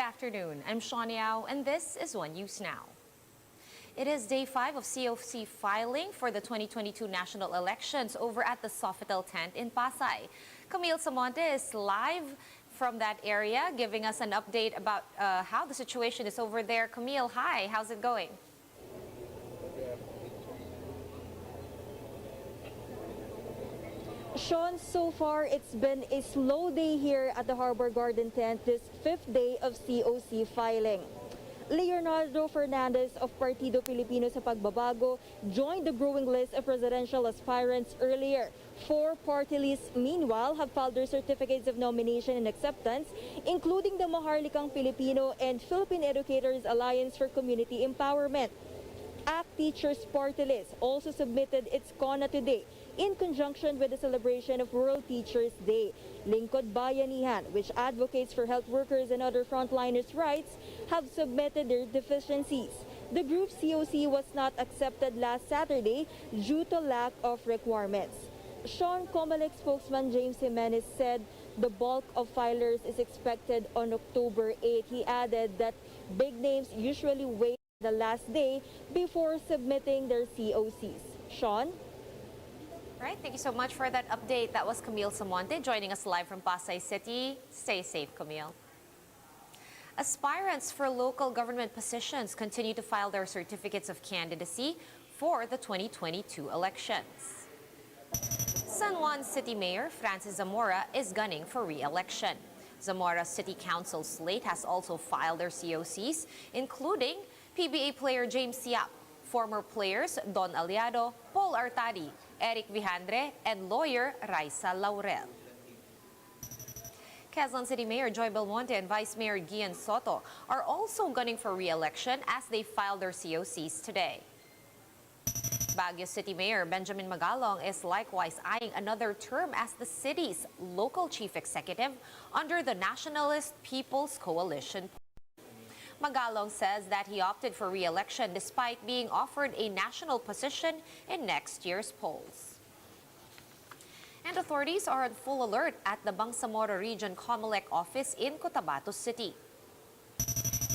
afternoon. I'm Sean Yao, and this is One News Now. It is day 5 of COC filing for the 2022 national elections over at the Sofitel tent in Pasay. Camille Samonte is live from that area, giving us an update about how the situation is over there. Camille, hi, how's it going? Sean, so far it's been a slow day here at the Harbor Garden tent, this 5th day of COC filing. Leonardo Fernandez of Partido Pilipino sa Pagbabago joined the growing list of presidential aspirants earlier. 4 party lists, meanwhile, have filed their certificates of nomination and acceptance, including the Maharlikang Pilipino and Philippine Educators Alliance for Community Empowerment. ACT Teachers Party List also submitted its CONA today in conjunction with the celebration of World Teachers Day. Lingkod Bayanihan, which advocates for health workers and other frontliners' rights, have submitted their deficiencies. The group's COC was not accepted last Saturday due to lack of requirements. Sean, Comelec spokesman James Jimenez said the bulk of filers is expected on October 8. He added that big names usually wait the last day before submitting their COCs. Sean? Right, thank you so much for that update. That was Camille Samonte joining us live from Pasay City. Stay safe, Camille. Aspirants for local government positions continue to file their certificates of candidacy for the 2022 elections. San Juan City Mayor Francis Zamora is gunning for re-election. Zamora's City Council slate has also filed their COCs, including PBA player James Siap, former players Don Aliado, Paul Artadi, Eric Vijandre, and lawyer Raisa Laurel. Quezon City Mayor Joy Belmonte and Vice Mayor Gian Soto are also gunning for re-election as they file their COCs today. Baguio City Mayor Benjamin Magalong is likewise eyeing another term as the city's local chief executive under the Nationalist People's Coalition. Magalong says that he opted for re-election despite being offered a national position in next year's polls. And authorities are on full alert at the Bangsamoro Region Comelec office in Cotabato City.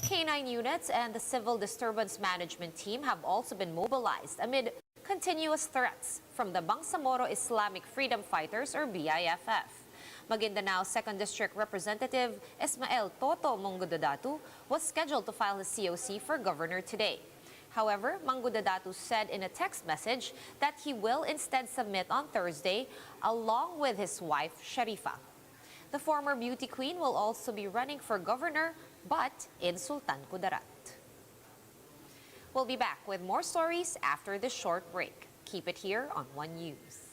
K9 units and the Civil Disturbance Management Team have also been mobilized amid continuous threats from the Bangsamoro Islamic Freedom Fighters or BIFF. Maguindanao 2nd District Representative Ismael Toto Mangudadatu was scheduled to file his COC for governor today. However, Mangudadatu said in a text message that he will instead submit on Thursday along with his wife Sharifa. The former beauty queen will also be running for governor, but in Sultan Kudarat. We'll be back with more stories after this short break. Keep it here on One News.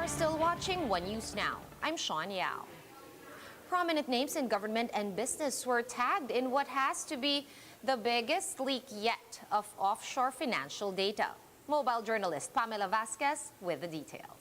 Still watching One News Now. I'm Sean Yao. Prominent names in government and business were tagged in what has to be the biggest leak yet of offshore financial data. Mobile journalist Pamela Vasquez with the details.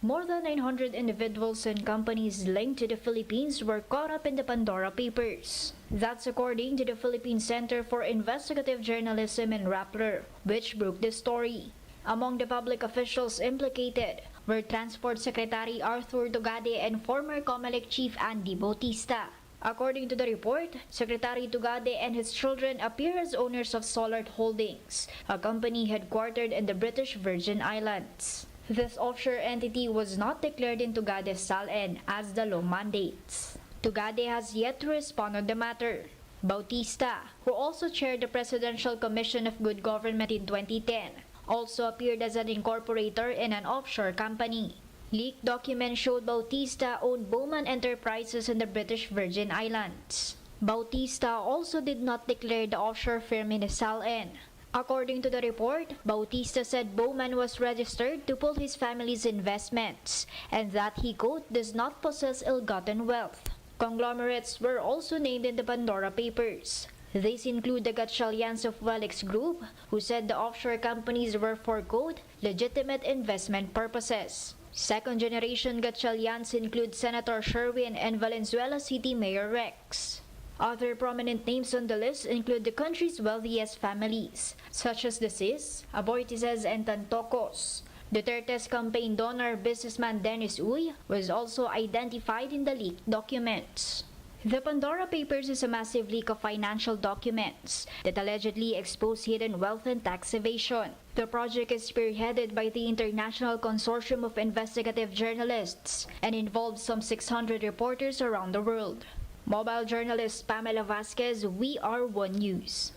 More than 900 individuals and companies linked to the Philippines were caught up in the Pandora Papers. That's according to the Philippine Center for Investigative Journalism and Rappler, which broke the story. Among the public officials implicated, were Transport Secretary Arthur Tugade and former COMELEC Chief Andy Bautista. According to the report, Secretary Tugade and his children appear as owners of Solart Holdings, a company headquartered in the British Virgin Islands. This offshore entity was not declared in Tugade's SALN as the law mandates. Tugade has yet to respond on the matter. Bautista, who also chaired the Presidential Commission of Good Government in 2010, also appeared as an incorporator in an offshore company. Leaked documents showed Bautista owned Bowman Enterprises in the British Virgin Islands. Bautista also did not declare the offshore firm in the SALN. According to the report, Bautista said Bowman was registered to pull his family's investments and that he, quote, does not possess ill-gotten wealth. Conglomerates were also named in the Pandora Papers. These include the Gatchalians of Welix Group, who said the offshore companies were for, quote, legitimate investment purposes. Second-generation Gatchalians include Senator Sherwin and Valenzuela City Mayor Rex. Other prominent names on the list include the country's wealthiest families, such as the Cis, Aboitises, and Tantocos. Duterte's campaign donor, businessman Dennis Uy, was also identified in the leaked documents. The Pandora Papers is a massive leak of financial documents that allegedly expose hidden wealth and tax evasion. The project is spearheaded by the International Consortium of Investigative Journalists and involves some 600 reporters around the world. Mobile journalist Pamela Vasquez, We Are One News.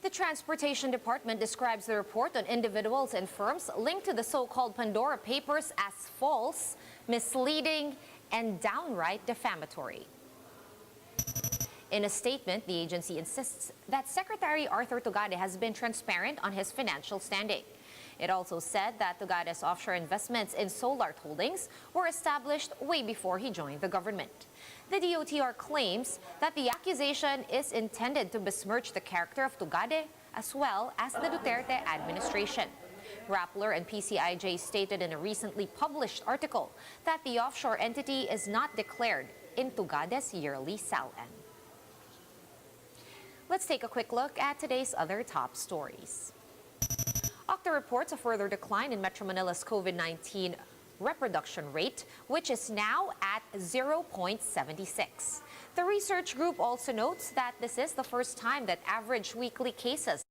The Transportation Department describes the report on individuals and firms linked to the so-called Pandora Papers as false, misleading, and downright defamatory. In a statement, the agency insists that Secretary Arthur Tugade has been transparent on his financial standing. It also said that Tugade's offshore investments in Solart Holdings were established way before he joined the government. The DOTR claims that the accusation is intended to besmirch the character of Tugade as well as the Duterte administration. Rappler and PCIJ stated in a recently published article that the offshore entity is not declared in Tugade's yearly SALN. Let's take a quick look at today's other top stories. Octa reports a further decline in Metro Manila's COVID-19 reproduction rate, which is now at 0.76. The research group also notes that this is the first time that average weekly cases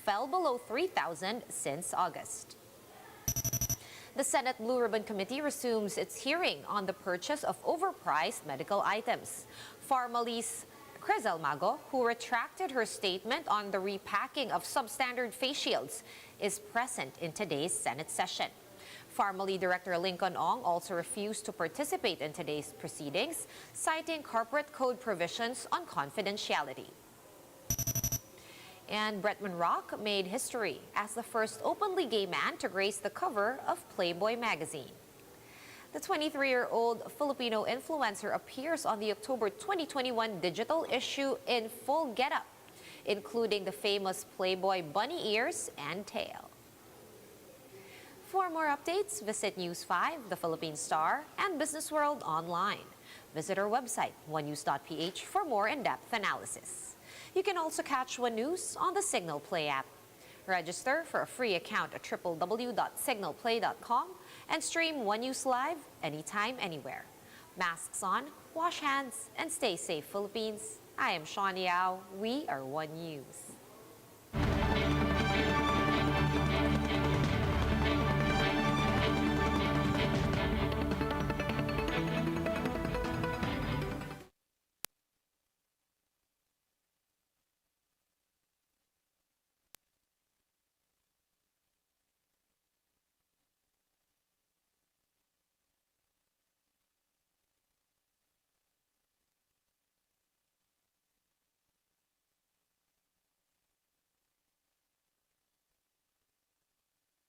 fell below 3,000 since August. The Senate Blue Ribbon Committee resumes its hearing on the purchase of overpriced medical items. Pharmalease Chris Almago, who retracted her statement on the repacking of substandard face shields, is present in today's Senate session. Pharmalease Director Lincoln Ong also refused to participate in today's proceedings, citing corporate code provisions on confidentiality. And Bretman Rock made history as the first openly gay man to grace the cover of Playboy magazine. The 23-year-old Filipino influencer appears on the October 2021 digital issue in full getup, including the famous Playboy bunny ears and tail. For more updates, visit News 5, The Philippine Star, and Business World online. Visit our website, onenews.ph, for more in-depth analysis. You can also catch One News on the Signal Play app. Register for a free account at www.signalplay.com and stream One News live anytime, anywhere. Masks on, wash hands, and stay safe, Philippines. I am Sean Yao. We are One News.